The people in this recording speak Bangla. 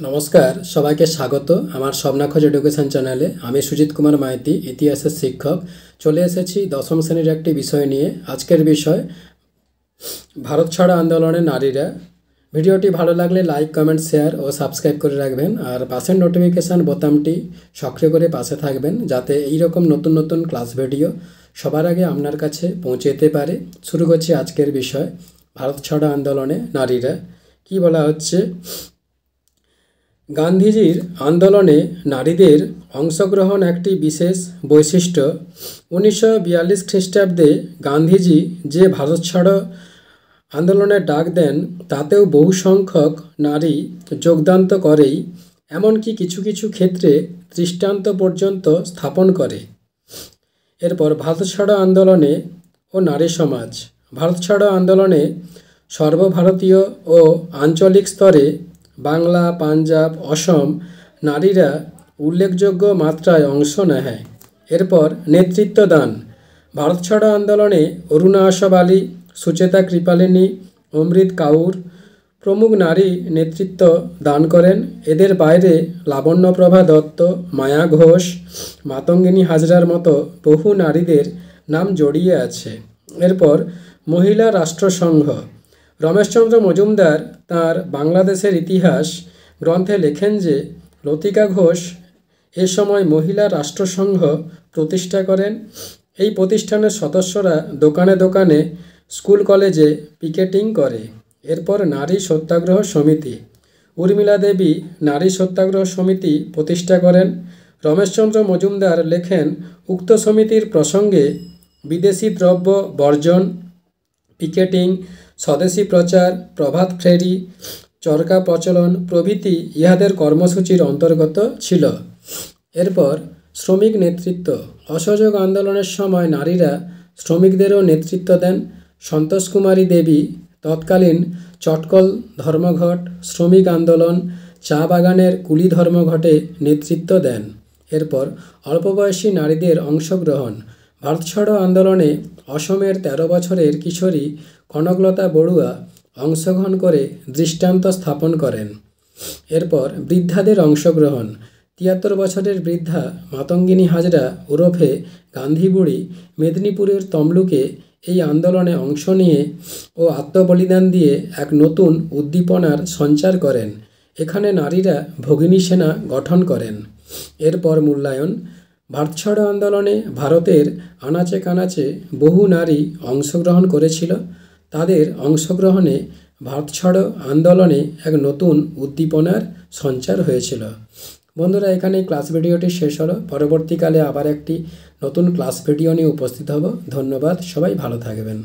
নমস্কার, সবাইকে স্বাগত আমার স্বপ্নাখোঁজ এডুকেশন চ্যানেলে। আমি সুজিত কুমার মাইতি, ইতিহাসের শিক্ষক। চলে এসেছি দশম শ্রেণীর একটি বিষয় নিয়ে। আজকের বিষয় ভারত ছাড়ো আন্দোলনে নারীরা। ভিডিওটি ভালো লাগলে লাইক, কমেন্ট, শেয়ার ও সাবস্ক্রাইব করে রাখবেন। আর পাশের নোটিফিকেশান বোতামটি সক্রিয় করে পাশে থাকবেন, যাতে এই রকম নতুন নতুন ক্লাস ভিডিও সবার আগে আপনার কাছে পৌঁছে যেতে পারে। শুরু করছি আজকের বিষয়, ভারত ছাড়ো আন্দোলনে নারীরা। কি বলা হচ্ছে, গান্ধীজির আন্দোলনে নারীদের অংশগ্রহণ একটি বিশেষ বৈশিষ্ট্য। 1942 খ্রিস্টাব্দে গান্ধীজি যে ভারত ছাড়ো আন্দোলনের ডাক দেন, তাতেও বহু সংখ্যক নারী যোগদান তো করেই, এমনকি কিছু কিছু ক্ষেত্রে দৃষ্টান্ত পর্যন্ত স্থাপন করে। এরপর ভারত ছাড়ো আন্দোলনে ও নারী সমাজ। ভারত ছাড়ো আন্দোলনে সর্বভারতীয় ও আঞ্চলিক স্তরে বাংলা, পাঞ্জাব, অসম নারীরা উল্লেখযোগ্য মাত্রায় অংশ নেয়। এরপর নেতৃত্ব দান। ভারত ছাড়ো আন্দোলনে অরুণা আশফ আলী, সুচেতা কৃপালিনী, অমৃত কাউর প্রমুখ নারী নেতৃত্ব দান করেন। এদের বাইরে লাবণ্যপ্রভা দত্ত, মায়া ঘোষ, মাতঙ্গিনী হাজরার মতো বহু নারীদের নাম জড়িয়ে আছে। এরপর মহিলা রাষ্ট্রসংঘ। রমেশচন্দ্র মজুমদার তাঁর বাংলাদেশের ইতিহাস গ্রন্থে লেখেন যে, লতিকা ঘোষ এ সময় মহিলা রাষ্ট্রসংঘ প্রতিষ্ঠা করেন। এই প্রতিষ্ঠানের সদস্যরা দোকানে দোকানে, স্কুল কলেজে পিকেটিং করে। এরপর নারী সত্যাগ্রহ সমিতি। উর্মিলা দেবী নারী সত্যাগ্রহ সমিতি প্রতিষ্ঠা করেন। রমেশচন্দ্র মজুমদার লেখেন, উক্ত সমিতির প্রসঙ্গে বিদেশি দ্রব্য বর্জন, পিকেটিং, স্বদেশী প্রচার, প্রভাত ফেরি, চরকা প্রচলন প্রভৃতি ইহাদের কর্মসূচির অন্তর্গত ছিল। এরপর শ্রমিক নেতৃত্ব। অসহযোগ আন্দোলনের সময় নারীরা শ্রমিকদেরও নেতৃত্ব দেন। সন্তোষ কুমারী দেবী তৎকালীন চটকল ধর্মঘট, শ্রমিক আন্দোলন, চা বাগানের কুলি ধর্মঘটে নেতৃত্ব দেন। এরপর অল্পবয়সী নারীদের অংশগ্রহণ। ভারত ছাড়ো আন্দোলনে অসমের 13 বছরের কিশোরী কনকলতা বড়ুয়া অংশগ্রহণ করে দৃষ্টান্ত স্থাপন করেন। এরপর বৃদ্ধাদের অংশগ্রহণ। 73 বছরের বৃদ্ধা মাতঙ্গিনী হাজরা ওরফে গান্ধী বুড়ি মেদিনীপুরের তমলুকে এই আন্দোলনে অংশ নিয়ে ও আত্মবলিদান দিয়ে এক নতুন উদ্দীপনার সঞ্চার করেন। এখানে নারীরা ভগিনী সেনা গঠন করেন। এরপর মূল্যায়ন। ভারত ছাড়ো আন্দোলনে ভারতের আনাচে কানাচে বহু নারী অংশগ্রহণ করেছিল। তাদের অংশগ্রহণে ভারত ছাড়ো আন্দোলনে এক নতুন উদ্দীপনার সঞ্চার হয়েছিল। বন্ধুরা, এখানেই ক্লাস ভিডিওটি শেষ হলো। পরবর্তীকালে আবার একটি নতুন ক্লাস ভিডিও নিয়ে উপস্থিত হব। ধন্যবাদ, সবাই ভালো থাকবেন।